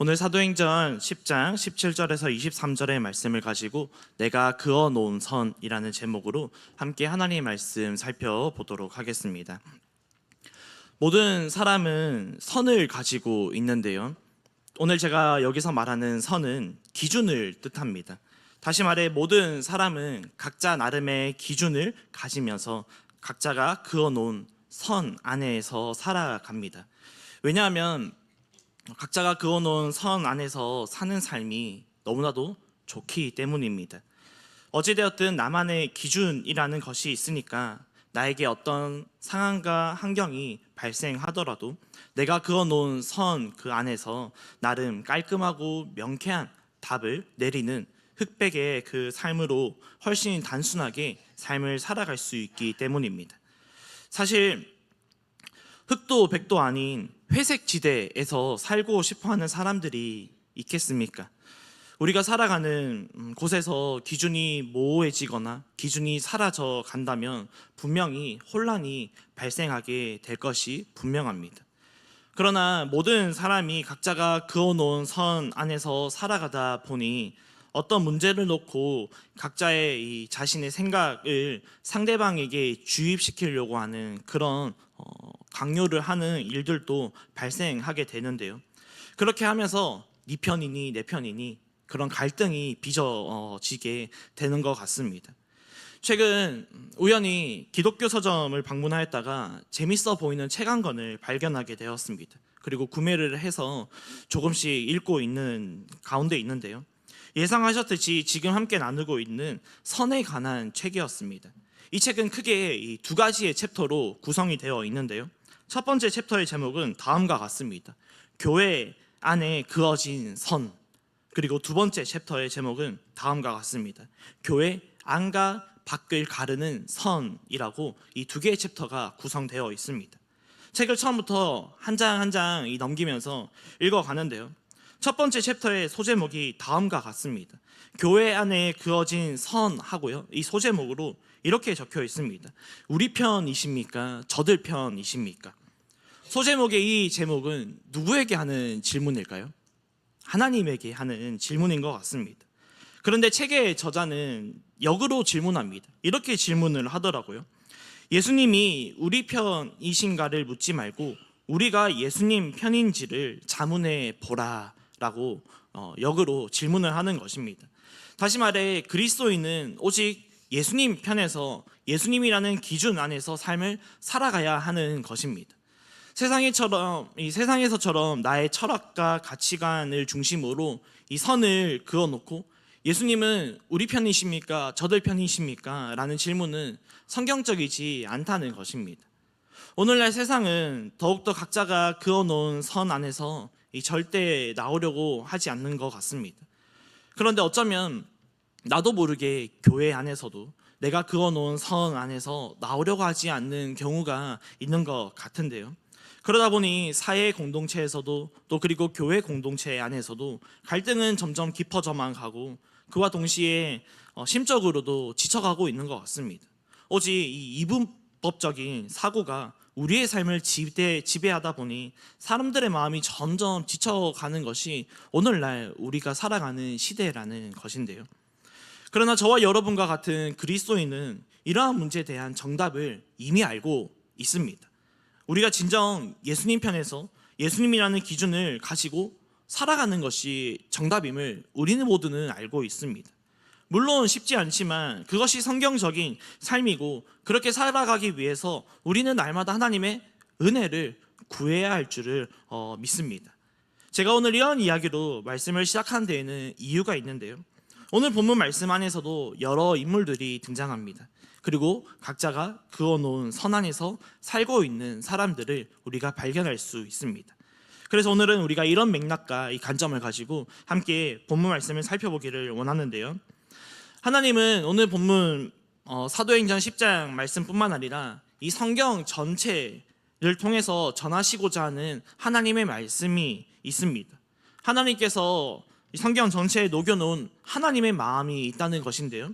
오늘 사도행전 10장 17절에서 23절의 말씀을 가지고 내가 그어 놓은 선이라는 제목으로 함께 하나님의 말씀 살펴보도록 하겠습니다. 모든 사람은 선을 가지고 있는데요, 오늘 제가 여기서 말하는 선은 기준을 뜻합니다. 다시 말해 모든 사람은 각자 나름의 기준을 가지면서 각자가 그어 놓은 선 안에서 살아갑니다. 왜냐하면 각자가 그어놓은 선 안에서 사는 삶이 너무나도 좋기 때문입니다. 어찌되었든 나만의 기준이라는 것이 있으니까 나에게 어떤 상황과 환경이 발생하더라도 내가 그어놓은 선 그 안에서 나름 깔끔하고 명쾌한 답을 내리는 흑백의 그 삶으로 훨씬 단순하게 삶을 살아갈 수 있기 때문입니다. 사실 흑도 백도 아닌 회색 지대에서 살고 싶어하는 사람들이 있겠습니까? 우리가 살아가는 곳에서 기준이 모호해지거나 기준이 사라져 간다면 분명히 혼란이 발생하게 될 것이 분명합니다. 그러나 모든 사람이 각자가 그어놓은 선 안에서 살아가다 보니 어떤 문제를 놓고 각자의 이 자신의 생각을 상대방에게 주입시키려고 하는 그런 강요를 하는 일들도 발생하게 되는데요, 그렇게 하면서 네 편이니 내 편이니 그런 갈등이 빚어지게 되는 것 같습니다. 최근 우연히 기독교 서점을 방문하였다가 재밌어 보이는 책 한 권을 발견하게 되었습니다. 그리고 구매를 해서 조금씩 읽고 있는 가운데 있는데요, 예상하셨듯이 지금 함께 나누고 있는 선에 관한 책이었습니다. 이 책은 크게 두 가지의 챕터로 구성이 되어 있는데요, 첫 번째 챕터의 제목은 다음과 같습니다. 교회 안에 그어진 선. 그리고 두 번째 챕터의 제목은 다음과 같습니다. 교회 안과 밖을 가르는 선이라고 이 두 개의 챕터가 구성되어 있습니다. 책을 처음부터 한 장 한 장 넘기면서 읽어가는데요, 첫 번째 챕터의 소제목이 다음과 같습니다. 교회 안에 그어진 선하고요, 이 소제목으로 이렇게 적혀 있습니다. 우리 편이십니까? 저들 편이십니까? 소제목의 이 제목은 누구에게 하는 질문일까요? 하나님에게 하는 질문인 것 같습니다. 그런데 책의 저자는 역으로 질문합니다. 이렇게 질문을 하더라고요. 예수님이 우리 편이신가를 묻지 말고 우리가 예수님 편인지를 자문해 보라 라고 역으로 질문을 하는 것입니다. 다시 말해 그리스도인은 오직 예수님 편에서 예수님이라는 기준 안에서 삶을 살아가야 하는 것입니다. 세상에서처럼 나의 철학과 가치관을 중심으로 이 선을 그어놓고 예수님은 우리 편이십니까? 저들 편이십니까? 라는 질문은 성경적이지 않다는 것입니다. 오늘날 세상은 더욱더 각자가 그어놓은 선 안에서 절대 나오려고 하지 않는 것 같습니다. 그런데 어쩌면 나도 모르게 교회 안에서도 내가 그어놓은 선 안에서 나오려고 하지 않는 경우가 있는 것 같은데요, 그러다 보니 사회 공동체에서도 또 그리고 교회 공동체 안에서도 갈등은 점점 깊어져만 가고 그와 동시에 심적으로도 지쳐가고 있는 것 같습니다. 오직 이 이분법적인 사고가 우리의 삶을 지배하다 보니 사람들의 마음이 점점 지쳐가는 것이 오늘날 우리가 살아가는 시대라는 것인데요, 그러나 저와 여러분과 같은 그리스도인은 이러한 문제에 대한 정답을 이미 알고 있습니다. 우리가 진정 예수님 편에서 예수님이라는 기준을 가지고 살아가는 것이 정답임을 우리는 모두는 알고 있습니다. 물론 쉽지 않지만 그것이 성경적인 삶이고 그렇게 살아가기 위해서 우리는 날마다 하나님의 은혜를 구해야 할 줄을 믿습니다. 제가 오늘 이런 이야기로 말씀을 시작한 데에는 이유가 있는데요, 오늘 본문 말씀 안에서도 여러 인물들이 등장합니다. 그리고 각자가 그어놓은 선 안에서 살고 있는 사람들을 우리가 발견할 수 있습니다. 그래서 오늘은 우리가 이런 맥락과 이 관점을 가지고 함께 본문 말씀을 살펴보기를 원하는데요, 하나님은 오늘 본문 사도행전 10장 말씀뿐만 아니라 이 성경 전체를 통해서 전하시고자 하는 하나님의 말씀이 있습니다. 하나님께서 이 성경 전체에 녹여놓은 하나님의 마음이 있다는 것인데요,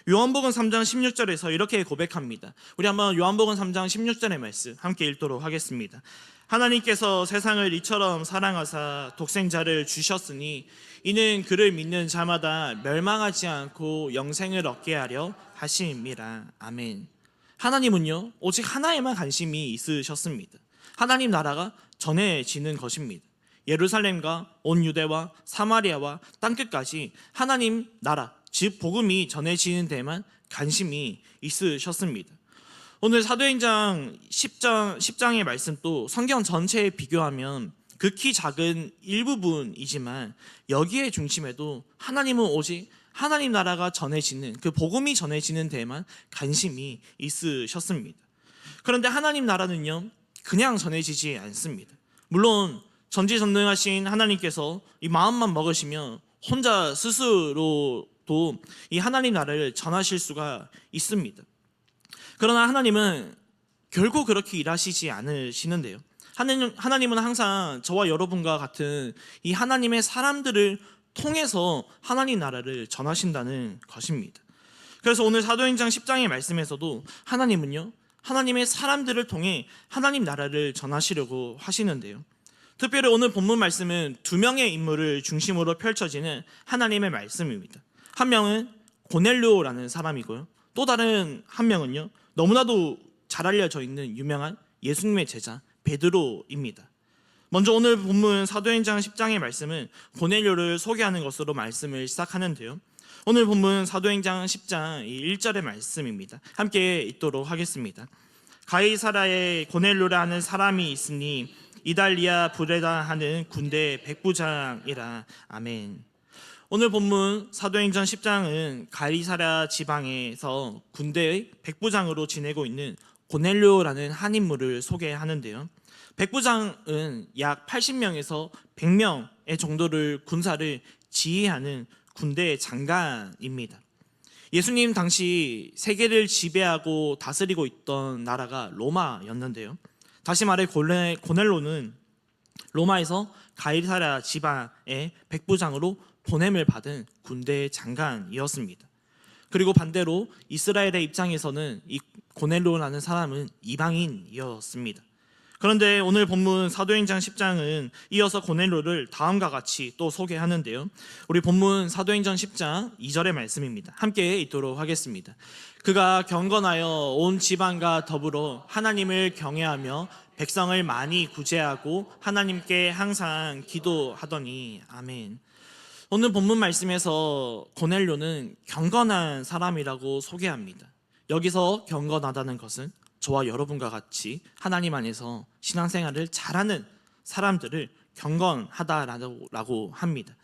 요한복음 3장 16절에서 이렇게 고백합니다. 우리 한번 요한복음 3장 16절의 말씀 함께 읽도록 하겠습니다. 하나님께서 세상을 이처럼 사랑하사 독생자를 주셨으니 이는 그를 믿는 자마다 멸망하지 않고 영생을 얻게 하려 하심이라. 아멘. 하나님은요 오직 하나에만 관심이 있으셨습니다. 하나님 나라가 전해지는 것입니다. 예루살렘과 온 유대와 사마리아와 땅끝까지 하나님 나라 즉 복음이 전해지는 데만 관심이 있으셨습니다. 오늘 사도행전 10장의 말씀도 성경 전체에 비교하면 극히 작은 일부분이지만 여기에 중심에도 하나님은 오직 하나님 나라가 전해지는 그 복음이 전해지는 데만 관심이 있으셨습니다. 그런데 하나님 나라는요 그냥 전해지지 않습니다. 물론 전지전능하신 하나님께서 이 마음만 먹으시면 혼자 스스로도 이 하나님 나라를 전하실 수가 있습니다. 그러나 하나님은 결코 그렇게 일하시지 않으시는데요. 하나님은 항상 저와 여러분과 같은 이 하나님의 사람들을 통해서 하나님 나라를 전하신다는 것입니다. 그래서 오늘 사도행전 10장의 말씀에서도 하나님은요 하나님의 사람들을 통해 하나님 나라를 전하시려고 하시는데요. 특별히 오늘 본문 말씀은 두 명의 인물을 중심으로 펼쳐지는 하나님의 말씀입니다. 한 명은 고넬료라는 사람이고요. 또 다른 한 명은요 너무나도 잘 알려져 있는 유명한 예수님의 제자 베드로입니다. 먼저 오늘 본문 사도행전 10장의 말씀은 고넬료를 소개하는 것으로 말씀을 시작하는데요. 오늘 본문 사도행전 10장 1절의 말씀입니다. 함께 읽도록 하겠습니다. 가이사라에 고넬료라 하는 사람이 있으니 이달리아 브레다 하는 군대 백부장이라. 아멘. 오늘 본문 사도행전 10장은 가이사랴 지방에서 군대의 백부장으로 지내고 있는 고넬료라는 한 인물을 소개하는데요. 백부장은 약 80명에서 100명의 정도를 군사를 지휘하는 군대 장관입니다. 예수님 당시 세계를 지배하고 다스리고 있던 나라가 로마였는데요. 다시 말해 고넬료는 로마에서 가이사랴 지방의 백부장으로 보냄을 받은 군대 장관이었습니다. 그리고 반대로 이스라엘의 입장에서는 이 고넬료라는 사람은 이방인이었습니다. 그런데 오늘 본문 사도행전 10장은 이어서 고넬료를 다음과 같이 또 소개하는데요. 우리 본문 사도행전 10장 2절의 말씀입니다. 함께 읽도록 하겠습니다. 그가 경건하여 온 지방과 더불어 하나님을 경외하며 백성을 많이 구제하고 하나님께 항상 기도하더니. 아멘. 오늘 본문 말씀에서 고넬료는 경건한 사람이라고 소개합니다. 여기서 경건하다는 것은 저와 여러분과 같이 하나님 안에서 신앙생활을 잘하는 사람들을 경건하다라고 합니다.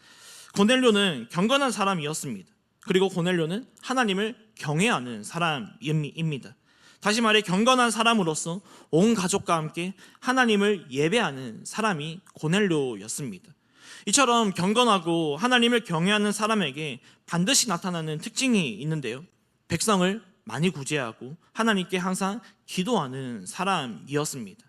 고넬료는 경건한 사람이었습니다. 그리고 고넬료는 하나님을 경외하는 사람입니다. 다시 말해 경건한 사람으로서 온 가족과 함께 하나님을 예배하는 사람이 고넬료였습니다. 이처럼 경건하고 하나님을 경외하는 사람에게 반드시 나타나는 특징이 있는데요. 백성을 많이 구제하고 하나님께 항상 기도하는 사람이었습니다.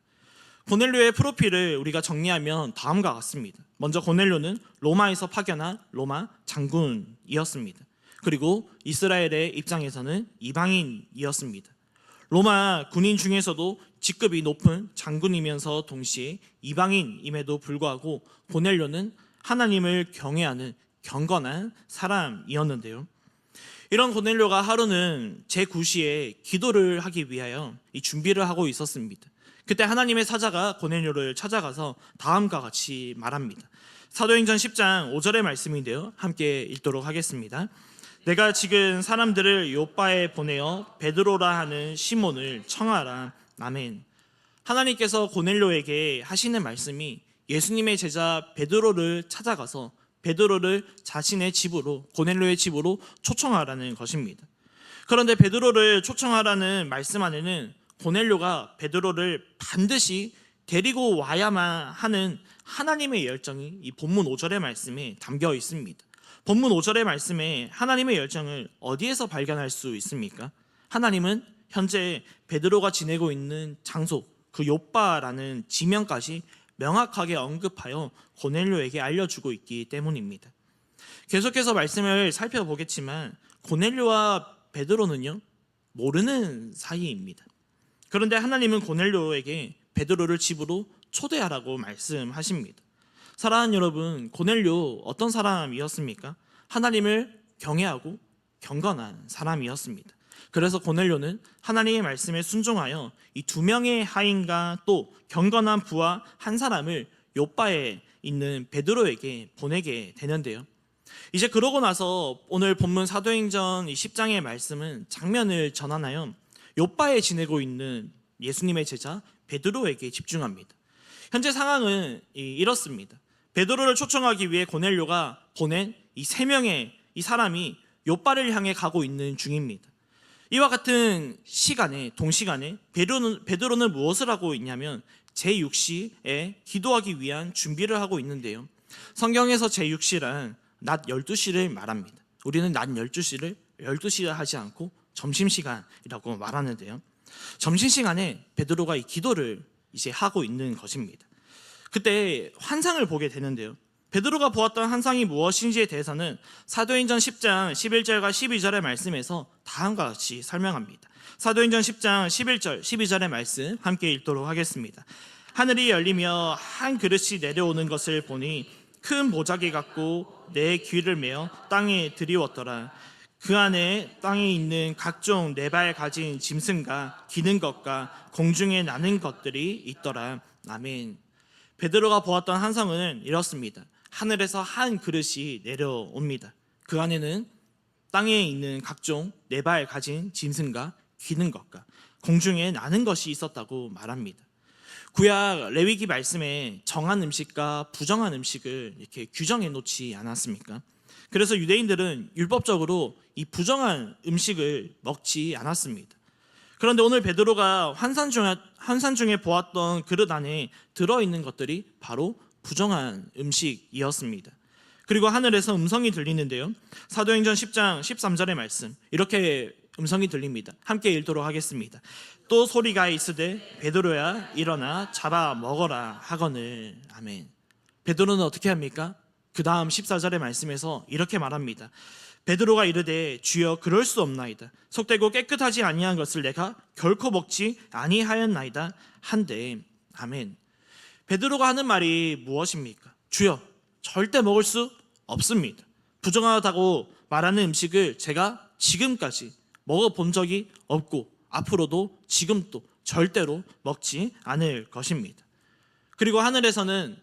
고넬료의 프로필을 우리가 정리하면 다음과 같습니다. 먼저 고넬료는 로마에서 파견한 로마 장군이었습니다. 그리고 이스라엘의 입장에서는 이방인이었습니다. 로마 군인 중에서도 직급이 높은 장군이면서 동시에 이방인임에도 불구하고 고넬료는 하나님을 경외하는 경건한 사람이었는데요. 이런 고넬료가 하루는 제9시에 기도를 하기 위하여 이 준비를 하고 있었습니다. 그때 하나님의 사자가 고넬료를 찾아가서 다음과 같이 말합니다. 사도행전 10장 5절의 말씀인데요. 함께 읽도록 하겠습니다. 내가 지금 사람들을 요빠에 보내어 베드로라 하는 시몬을 청하라. 아멘. 하나님께서 고넬료에게 하시는 말씀이 예수님의 제자 베드로를 찾아가서 베드로를 자신의 집으로, 고넬료의 집으로 초청하라는 것입니다. 그런데 베드로를 초청하라는 말씀 안에는 고넬료가 베드로를 반드시 데리고 와야만 하는 하나님의 열정이 이 본문 5절의 말씀에 담겨 있습니다. 본문 5절의 말씀에 하나님의 열정을 어디에서 발견할 수 있습니까? 하나님은 현재 베드로가 지내고 있는 장소, 그 요빠라는 지명까지 명확하게 언급하여 고넬료에게 알려주고 있기 때문입니다. 계속해서 말씀을 살펴보겠지만 고넬료와 베드로는요 모르는 사이입니다. 그런데 하나님은 고넬료에게 베드로를 집으로 초대하라고 말씀하십니다. 사랑하는 여러분, 고넬료 어떤 사람이었습니까? 하나님을 경외하고 경건한 사람이었습니다. 그래서 고넬료는 하나님의 말씀에 순종하여 이 2명의 하인과 또 경건한 부하 한 사람을 요빠에 있는 베드로에게 보내게 되는데요. 이제 그러고 나서 오늘 본문 사도행전 10장의 말씀은 장면을 전하나요? 요빠에 지내고 있는 예수님의 제자 베드로에게 집중합니다. 현재 상황은 이렇습니다. 베드로를 초청하기 위해 고넬료가 보낸 이 3명의 이 사람이 요빠를 향해 가고 있는 중입니다. 이와 같은 시간에 동시간에 베드로는 무엇을 하고 있냐면 제6시에 기도하기 위한 준비를 하고 있는데요. 성경에서 제6시란 낮 12시를 말합니다. 우리는 낮 12시를 12시를 하지 않고 점심시간이라고 말하는데요. 점심시간에 베드로가 이 기도를 이제 하고 있는 것입니다. 그때 환상을 보게 되는데요. 베드로가 보았던 환상이 무엇인지에 대해서는 사도행전 10장 11절과 12절의 말씀에서 다음과 같이 설명합니다. 사도행전 10장 11절 12절의 말씀 함께 읽도록 하겠습니다. 하늘이 열리며 한 그릇이 내려오는 것을 보니 큰 보자기 같고 내 귀를 메어 땅에 들이웠더라. 그 안에 땅에 있는 각종 4발 가진 짐승과 기는 것과 공중에 나는 것들이 있더라. 아멘. 베드로가 보았던 환상은 이렇습니다. 하늘에서 한 그릇이 내려옵니다. 그 안에는 땅에 있는 각종 4발 가진 짐승과 기는 것과 공중에 나는 것이 있었다고 말합니다. 구약 레위기 말씀에 정한 음식과 부정한 음식을 이렇게 규정해 놓지 않았습니까? 그래서 유대인들은 율법적으로 이 부정한 음식을 먹지 않았습니다. 그런데 오늘 베드로가 환상 중에 보았던 그릇 안에 들어있는 것들이 바로 부정한 음식이었습니다. 그리고 하늘에서 음성이 들리는데요. 사도행전 10장 13절의 말씀 이렇게 음성이 들립니다. 함께 읽도록 하겠습니다. 또 소리가 있으되 베드로야 일어나 잡아 먹어라 하거늘. 아멘. 베드로는 어떻게 합니까? 그 다음 14절의 말씀에서 이렇게 말합니다. 베드로가 이르되 주여 그럴 수 없나이다. 속되고 깨끗하지 아니한 것을 내가 결코 먹지 아니하였나이다 한데. 아멘. 베드로가 하는 말이 무엇입니까? 주여 절대 먹을 수 없습니다. 부정하다고 말하는 음식을 제가 지금까지 먹어본 적이 없고 앞으로도 지금도 절대로 먹지 않을 것입니다. 그리고 하늘에서는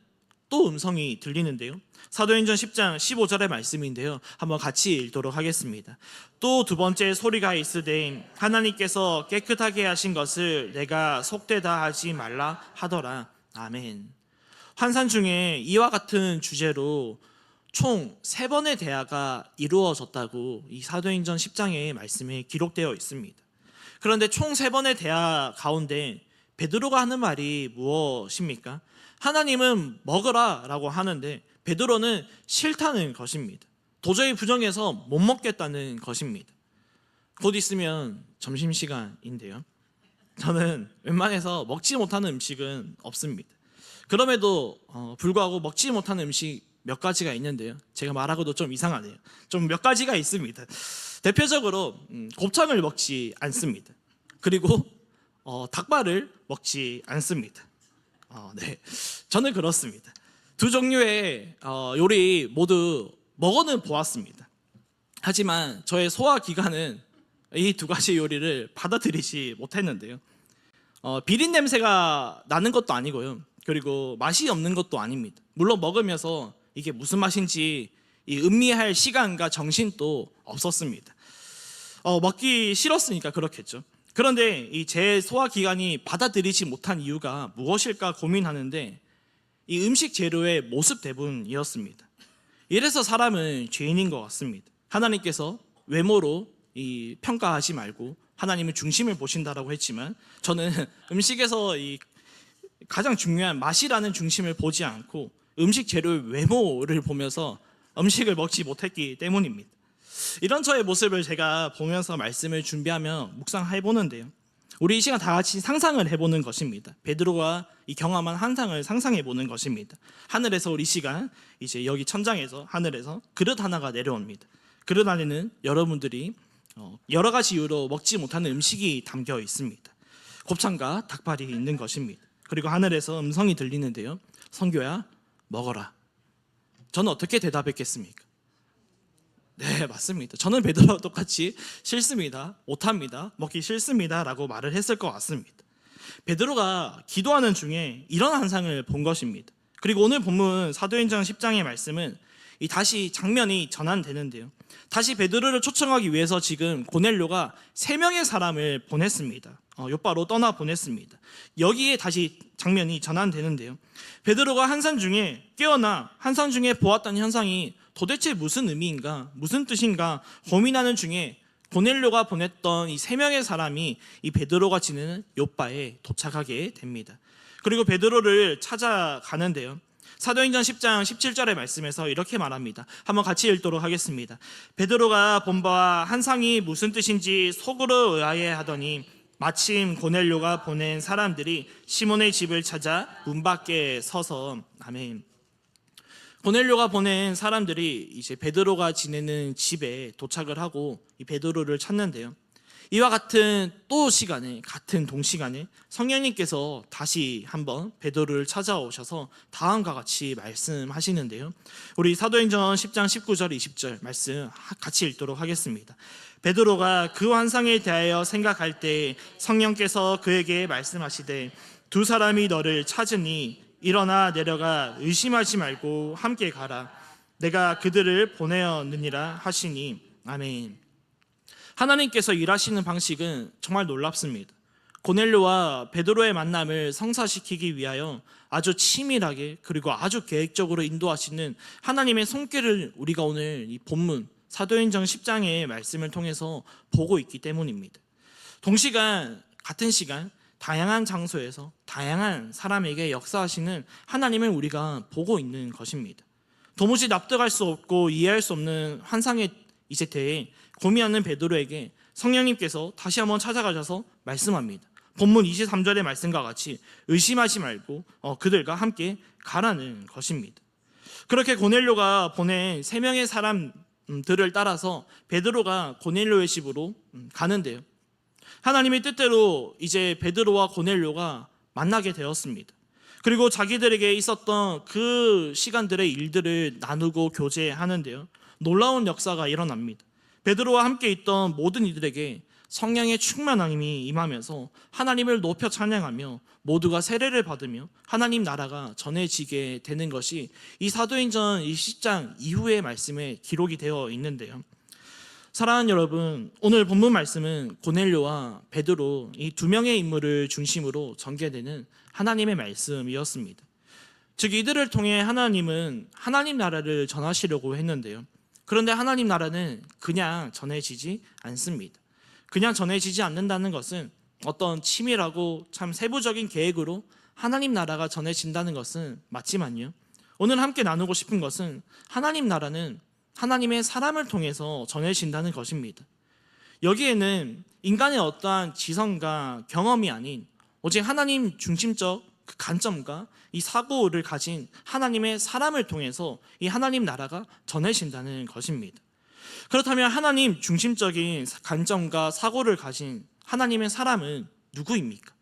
또 음성이 들리는데요. 사도행전 10장 15절의 말씀인데요. 한번 같이 읽도록 하겠습니다. 또 두 번째 소리가 있으되 하나님께서 깨끗하게 하신 것을 내가 속되다 하지 말라 하더라. 아멘. 환상 중에 이와 같은 주제로 총 3번의 대화가 이루어졌다고 이 사도행전 10장의 말씀에 기록되어 있습니다. 그런데 총 3번의 대화 가운데 베드로가 하는 말이 무엇입니까? 하나님은 먹으라 라고 하는데 베드로는 싫다는 것입니다. 도저히 부정해서 못 먹겠다는 것입니다. 곧 있으면 점심시간인데요. 저는 웬만해서 먹지 못하는 음식은 없습니다. 그럼에도 불구하고 먹지 못하는 음식 몇 가지가 있는데요. 제가 말하고도 좀 이상하네요. 좀 몇 가지가 있습니다. 대표적으로 곱창을 먹지 않습니다. 그리고 닭발을 먹지 않습니다. 네, 저는 그렇습니다. 두 종류의 요리 모두 먹어는 보았습니다. 하지만 저의 소화 기관은 이 2가지 요리를 받아들이지 못했는데요. 비린 냄새가 나는 것도 아니고요. 그리고 맛이 없는 것도 아닙니다. 물론 먹으면서 이게 무슨 맛인지 음미할 시간과 정신도 없었습니다. 먹기 싫었으니까 그렇겠죠. 그런데 이 제 소화기관이 받아들이지 못한 이유가 무엇일까 고민하는데 이 음식 재료의 모습 대부분이었습니다. 이래서 사람은 죄인인 것 같습니다. 하나님께서 외모로 평가하지 말고 하나님은 중심을 보신다라고 했지만 저는 음식에서 가장 중요한 맛이라는 중심을 보지 않고 음식 재료의 외모를 보면서 음식을 먹지 못했기 때문입니다. 이런 저의 모습을 제가 보면서 말씀을 준비하며 묵상해 보는데요. 우리 이 시간 다 같이 상상을 해보는 것입니다. 베드로가 이 경험한 환상을 상상해 보는 것입니다. 하늘에서 우리 시간 이제 여기 천장에서 하늘에서 그릇 하나가 내려옵니다. 그릇 안에는 여러분들이 여러 가지 이유로 먹지 못하는 음식이 담겨 있습니다. 곱창과 닭발이 있는 것입니다. 그리고 하늘에서 음성이 들리는데요. 선교야, 먹어라. 저는 어떻게 대답했겠습니까? 네, 맞습니다. 저는 베드로와 똑같이 싫습니다, 못합니다, 먹기 싫습니다 라고 말을 했을 것 같습니다. 베드로가 기도하는 중에 이런 환상을 본 것입니다. 그리고 오늘 본문 사도행전 10장의 말씀은 다시 장면이 전환되는데요. 다시 베드로를 초청하기 위해서 지금 고넬료가 3명의 사람을 보냈습니다. 요바로 떠나 보냈습니다. 여기에 다시 장면이 전환되는데요. 베드로가 한산 중에 깨어나 한산 중에 보았던 현상이 도대체 무슨 의미인가, 무슨 뜻인가 고민하는 중에 고넬료가 보냈던 이 3명의 사람이 이 베드로가 지내는 요바에 도착하게 됩니다. 그리고 베드로를 찾아가는데요. 사도행전 10장 17절의 말씀에서 이렇게 말합니다. 한번 같이 읽도록 하겠습니다. 베드로가 본 바와 한상이 무슨 뜻인지 속으로 의아해하더니 마침 고넬료가 보낸 사람들이 시몬의 집을 찾아 문 밖에 서서 아멘. 고넬료가 보낸 사람들이 이제 베드로가 지내는 집에 도착을 하고 이 베드로를 찾는데요. 이와 같은 또 시간에, 같은 동시간에 성령님께서 다시 한번 베드로를 찾아오셔서 다음과 같이 말씀하시는데요. 우리 사도행전 10장 19절 20절 말씀 같이 읽도록 하겠습니다. 베드로가 그 환상에 대하여 생각할 때 성령께서 그에게 말씀하시되 두 사람이 너를 찾으니 일어나 내려가 의심하지 말고 함께 가라. 내가 그들을 보내었느니라 하시니 아멘. 하나님께서 일하시는 방식은 정말 놀랍습니다. 고넬료와 베드로의 만남을 성사시키기 위하여 아주 치밀하게 그리고 아주 계획적으로 인도하시는 하나님의 손길을 우리가 오늘 이 본문 사도행전 10장의 말씀을 통해서 보고 있기 때문입니다. 동시간, 같은 시간 다양한 장소에서 다양한 사람에게 역사하시는 하나님을 우리가 보고 있는 것입니다. 도무지 납득할 수 없고 이해할 수 없는 환상에 이제 대해 고민하는 베드로에게 성령님께서 다시 한번 찾아가셔서 말씀합니다. 본문 23절의 말씀과 같이 의심하지 말고 그들과 함께 가라는 것입니다. 그렇게 고넬료가 보낸 3명의 사람들을 따라서 베드로가 고넬료의 집으로 가는데요. 하나님의 뜻대로 이제 베드로와 고넬료가 만나게 되었습니다. 그리고 자기들에게 있었던 그 시간들의 일들을 나누고 교제하는데요. 놀라운 역사가 일어납니다. 베드로와 함께 있던 모든 이들에게 성령의 충만함이 임하면서 하나님을 높여 찬양하며 모두가 세례를 받으며 하나님 나라가 전해지게 되는 것이 이 사도행전 20장 이후의 말씀에 기록이 되어 있는데요. 사랑하는 여러분, 오늘 본문 말씀은 고넬료와 베드로 이 2명의 인물을 중심으로 전개되는 하나님의 말씀이었습니다. 즉 이들을 통해 하나님은 하나님 나라를 전하시려고 했는데요. 그런데 하나님 나라는 그냥 전해지지 않습니다. 그냥 전해지지 않는다는 것은 어떤 치밀하고 참 세부적인 계획으로 하나님 나라가 전해진다는 것은 맞지만요. 오늘 함께 나누고 싶은 것은 하나님 나라는 하나님의 사람을 통해서 전해진다는 것입니다. 여기에는 인간의 어떠한 지성과 경험이 아닌 오직 하나님 중심적 그 관점과 이 사고를 가진 하나님의 사람을 통해서 이 하나님 나라가 전해진다는 것입니다. 그렇다면 하나님 중심적인 관점과 사고를 가진 하나님의 사람은 누구입니까?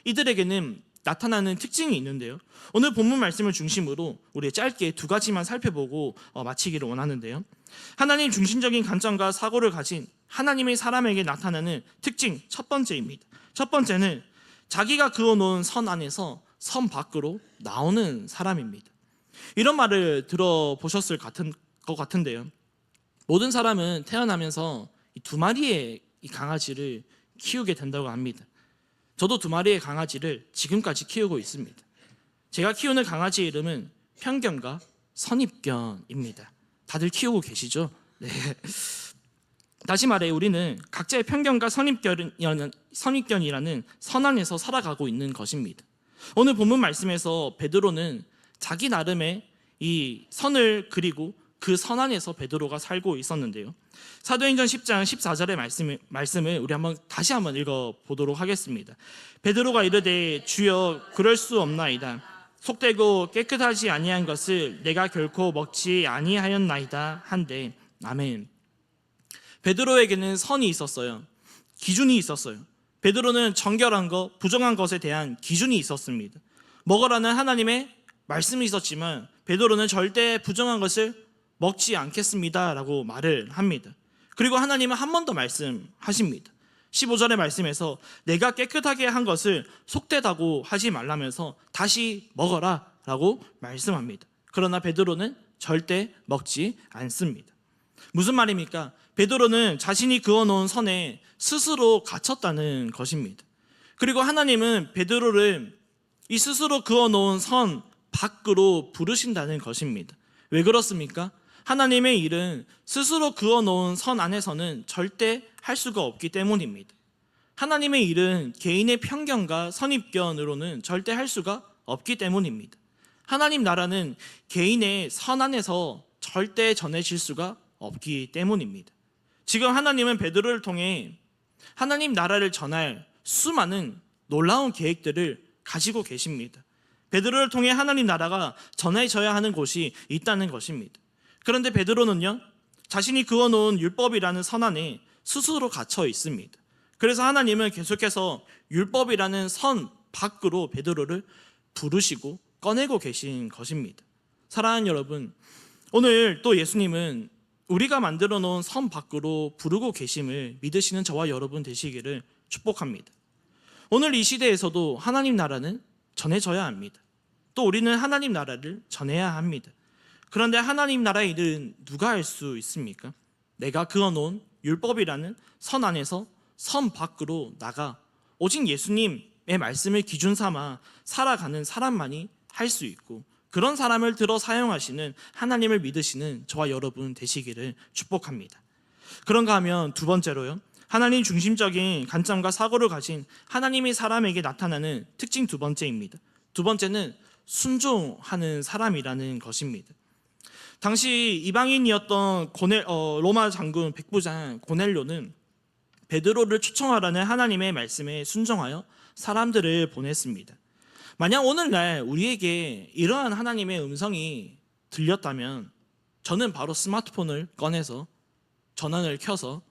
이들에게는 나타나는 특징이 있는데요. 오늘 본문 말씀을 중심으로 우리 짧게 2가지만 살펴보고 마치기를 원하는데요. 하나님 중심적인 관점과 사고를 가진 하나님의 사람에게 나타나는 특징 첫 번째입니다. 첫 번째는 자기가 그어놓은 선 안에서 선 밖으로 나오는 사람입니다. 이런 말을 들어보셨을 것 같은데요. 모든 사람은 태어나면서 2마리의 이 강아지를 키우게 된다고 합니다. 저도 2마리의 강아지를 지금까지 키우고 있습니다. 제가 키우는 강아지 이름은 편견과 선입견입니다. 다들 키우고 계시죠? 네. 다시 말해 우리는 각자의 편견과 선입견이라는 선 안에서 살아가고 있는 것입니다. 오늘 본문 말씀에서 베드로는 자기 나름의 이 선을 그리고 그 선 안에서 베드로가 살고 있었는데요. 사도행전 10장 14절의 말씀을 우리 다시 한번 읽어보도록 하겠습니다. 베드로가 이르되 주여 그럴 수 없나이다. 속되고 깨끗하지 아니한 것을 내가 결코 먹지 아니하였나이다 한데 아멘. 베드로에게는 선이 있었어요. 기준이 있었어요. 베드로는 정결한 것, 부정한 것에 대한 기준이 있었습니다. 먹으라는 하나님의 말씀이 있었지만 베드로는 절대 부정한 것을 먹지 않겠습니다라고 말을 합니다. 그리고 하나님은 한 번 더 말씀하십니다. 15절의 말씀에서 내가 깨끗하게 한 것을 속되다고 하지 말라면서 다시 먹어라 라고 말씀합니다. 그러나 베드로는 절대 먹지 않습니다. 무슨 말입니까? 베드로는 자신이 그어놓은 선에 스스로 갇혔다는 것입니다. 그리고 하나님은 베드로를 이 스스로 그어놓은 선 밖으로 부르신다는 것입니다. 왜 그렇습니까? 하나님의 일은 스스로 그어놓은 선 안에서는 절대 할 수가 없기 때문입니다. 하나님의 일은 개인의 편견과 선입견으로는 절대 할 수가 없기 때문입니다. 하나님 나라는 개인의 선 안에서 절대 전해질 수가 없기 때문입니다. 지금 하나님은 베드로를 통해 하나님 나라를 전할 수많은 놀라운 계획들을 가지고 계십니다. 베드로를 통해 하나님 나라가 전해져야 하는 곳이 있다는 것입니다. 그런데 베드로는요, 자신이 그어놓은 율법이라는 선 안에 스스로 갇혀 있습니다. 그래서 하나님은 계속해서 율법이라는 선 밖으로 베드로를 부르시고 꺼내고 계신 것입니다. 사랑하는 여러분, 오늘 또 예수님은 우리가 만들어 놓은 선 밖으로 부르고 계심을 믿으시는 저와 여러분 되시기를 축복합니다. 오늘 이 시대에서도 하나님 나라는 전해져야 합니다. 또 우리는 하나님 나라를 전해야 합니다. 그런데 하나님 나라의 일은 누가 할 수 있습니까? 내가 그어놓은 율법이라는 선 안에서 선 밖으로 나가 오직 예수님의 말씀을 기준 삼아 살아가는 사람만이 할 수 있고, 그런 사람을 들어 사용하시는 하나님을 믿으시는 저와 여러분 되시기를 축복합니다. 그런가 하면 두 번째로요, 하나님 중심적인 관점과 사고를 가진 하나님이 사람에게 나타나는 특징 두 번째입니다. 두 번째는 순종하는 사람이라는 것입니다. 당시 이방인이었던 로마 장군 백부장 고넬료는 베드로를 초청하라는 하나님의 말씀에 순종하여 사람들을 보냈습니다. 만약 오늘날 우리에게 이러한 하나님의 음성이 들렸다면 저는 바로 스마트폰을 꺼내서 전원을 켜서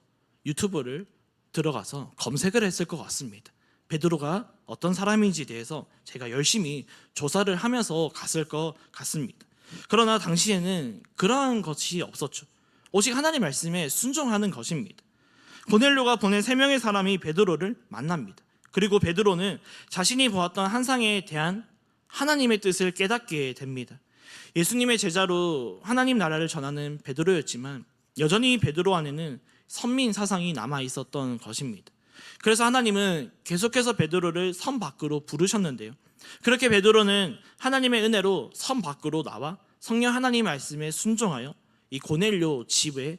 유튜브를 들어가서 검색을 했을 것 같습니다. 베드로가 어떤 사람인지에 대해서 제가 열심히 조사를 하면서 갔을 것 같습니다. 그러나 당시에는 그러한 것이 없었죠. 오직 하나님 말씀에 순종하는 것입니다. 고넬료가 보낸 3명의 사람이 베드로를 만납니다. 그리고 베드로는 자신이 보았던 환상에 대한 하나님의 뜻을 깨닫게 됩니다. 예수님의 제자로 하나님 나라를 전하는 베드로였지만 여전히 베드로 안에는 선민 사상이 남아 있었던 것입니다. 그래서 하나님은 계속해서 베드로를 선 밖으로 부르셨는데요, 그렇게 베드로는 하나님의 은혜로 선 밖으로 나와 성령 하나님 말씀에 순종하여 이 고넬료 집에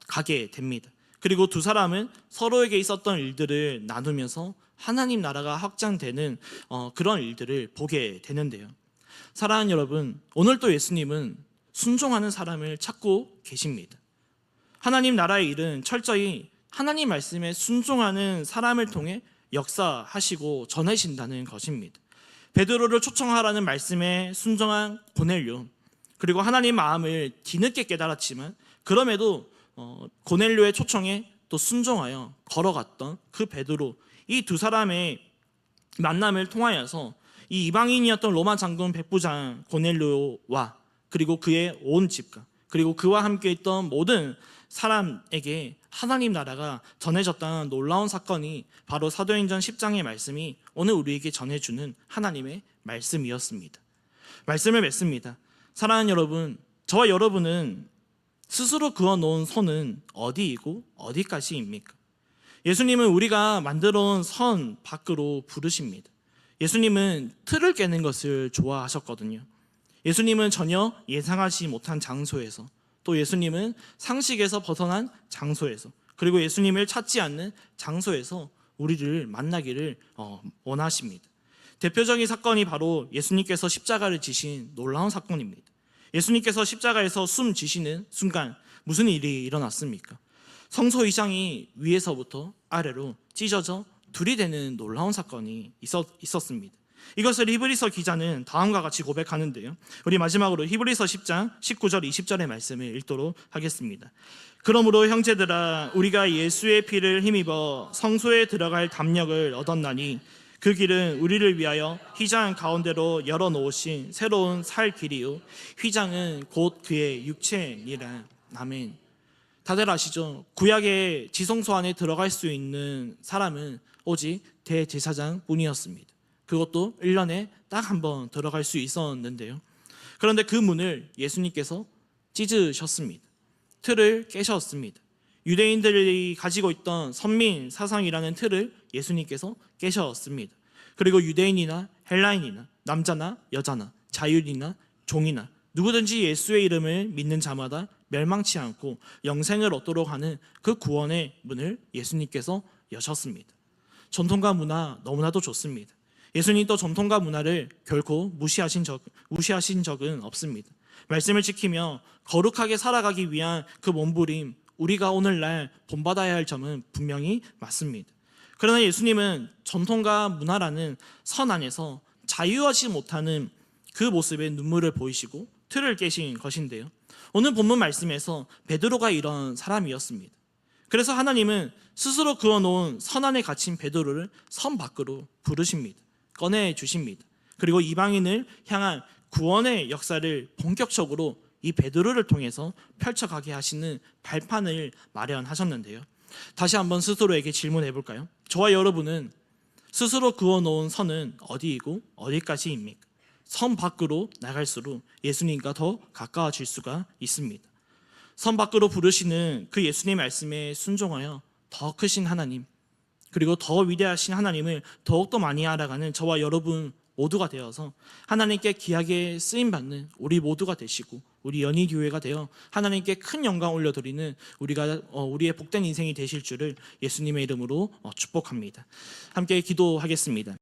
가게 됩니다. 그리고 두 사람은 서로에게 있었던 일들을 나누면서 하나님 나라가 확장되는 그런 일들을 보게 되는데요. 사랑하는 여러분, 오늘 또 예수님은 순종하는 사람을 찾고 계십니다. 하나님 나라의 일은 철저히 하나님 말씀에 순종하는 사람을 통해 역사하시고 전하신다는 것입니다. 베드로를 초청하라는 말씀에 순종한 고넬료, 그리고 하나님 마음을 뒤늦게 깨달았지만 그럼에도 고넬료의 초청에 또 순종하여 걸어갔던 그 베드로, 이 두 사람의 만남을 통하여서 이 이방인이었던 로마 장군 백부장 고넬료와 그리고 그의 온 집과 그리고 그와 함께 있던 모든 사람에게 하나님 나라가 전해졌다는 놀라운 사건이 바로 사도행전 10장의 말씀이 오늘 우리에게 전해주는 하나님의 말씀이었습니다. 말씀을 맺습니다. 사랑하는 여러분, 저와 여러분은 스스로 그어놓은 선은 어디이고 어디까지입니까? 예수님은 우리가 만들어온 선 밖으로 부르십니다. 예수님은 틀을 깨는 것을 좋아하셨거든요. 예수님은 전혀 예상하지 못한 장소에서, 또 예수님은 상식에서 벗어난 장소에서, 그리고 예수님을 찾지 않는 장소에서 우리를 만나기를 원하십니다. 대표적인 사건이 바로 예수님께서 십자가를 지신 놀라운 사건입니다. 예수님께서 십자가에서 숨 지시는 순간 무슨 일이 일어났습니까? 성소 의장이 위에서부터 아래로 찢어져 둘이 되는 놀라운 사건이 있었습니다. 이것을 히브리서 기자는 다음과 같이 고백하는데요, 우리 마지막으로 히브리서 10장 19절 20절의 말씀을 읽도록 하겠습니다. 그러므로 형제들아, 우리가 예수의 피를 힘입어 성소에 들어갈 담력을 얻었나니 그 길은 우리를 위하여 휘장 가운데로 열어놓으신 새로운 살 길이요 휘장은 곧 그의 육체니라. 아멘. 다들 아시죠? 구약의 지성소 안에 들어갈 수 있는 사람은 오직 대제사장 뿐이었습니다. 그것도 1년에 딱 한 번 들어갈 수 있었는데요. 그런데 그 문을 예수님께서 찢으셨습니다. 틀을 깨셨습니다. 유대인들이 가지고 있던 선민 사상이라는 틀을 예수님께서 깨셨습니다. 그리고 유대인이나 헬라인이나 남자나 여자나 자유인이나 종이나 누구든지 예수의 이름을 믿는 자마다 멸망치 않고 영생을 얻도록 하는 그 구원의 문을 예수님께서 여셨습니다. 전통과 문화 너무나도 좋습니다. 예수님도 전통과 문화를 결코 무시하신 적은 없습니다. 말씀을 지키며 거룩하게 살아가기 위한 그 몸부림, 우리가 오늘날 본받아야 할 점은 분명히 맞습니다. 그러나 예수님은 전통과 문화라는 선 안에서 자유하지 못하는 그 모습에 눈물을 보이시고 틀을 깨신 것인데요. 오늘 본문 말씀에서 베드로가 이런 사람이었습니다. 그래서 하나님은 스스로 그어놓은 선 안에 갇힌 베드로를 선 밖으로 부르십니다. 꺼내주십니다. 그리고 이방인을 향한 구원의 역사를 본격적으로 이 베드로를 통해서 펼쳐가게 하시는 발판을 마련하셨는데요. 다시 한번 스스로에게 질문해 볼까요? 저와 여러분은 스스로 그어놓은 선은 어디이고 어디까지입니까? 선 밖으로 나갈수록 예수님과 더 가까워질 수가 있습니다. 선 밖으로 부르시는 그 예수님 말씀에 순종하여 더 크신 하나님, 그리고 더 위대하신 하나님을 더욱더 많이 알아가는 저와 여러분 모두가 되어서 하나님께 귀하게 쓰임받는 우리 모두가 되시고 우리 연희교회가 되어 하나님께 큰 영광 올려드리는 우리의 복된 인생이 되실 줄을 예수님의 이름으로 축복합니다. 함께 기도하겠습니다.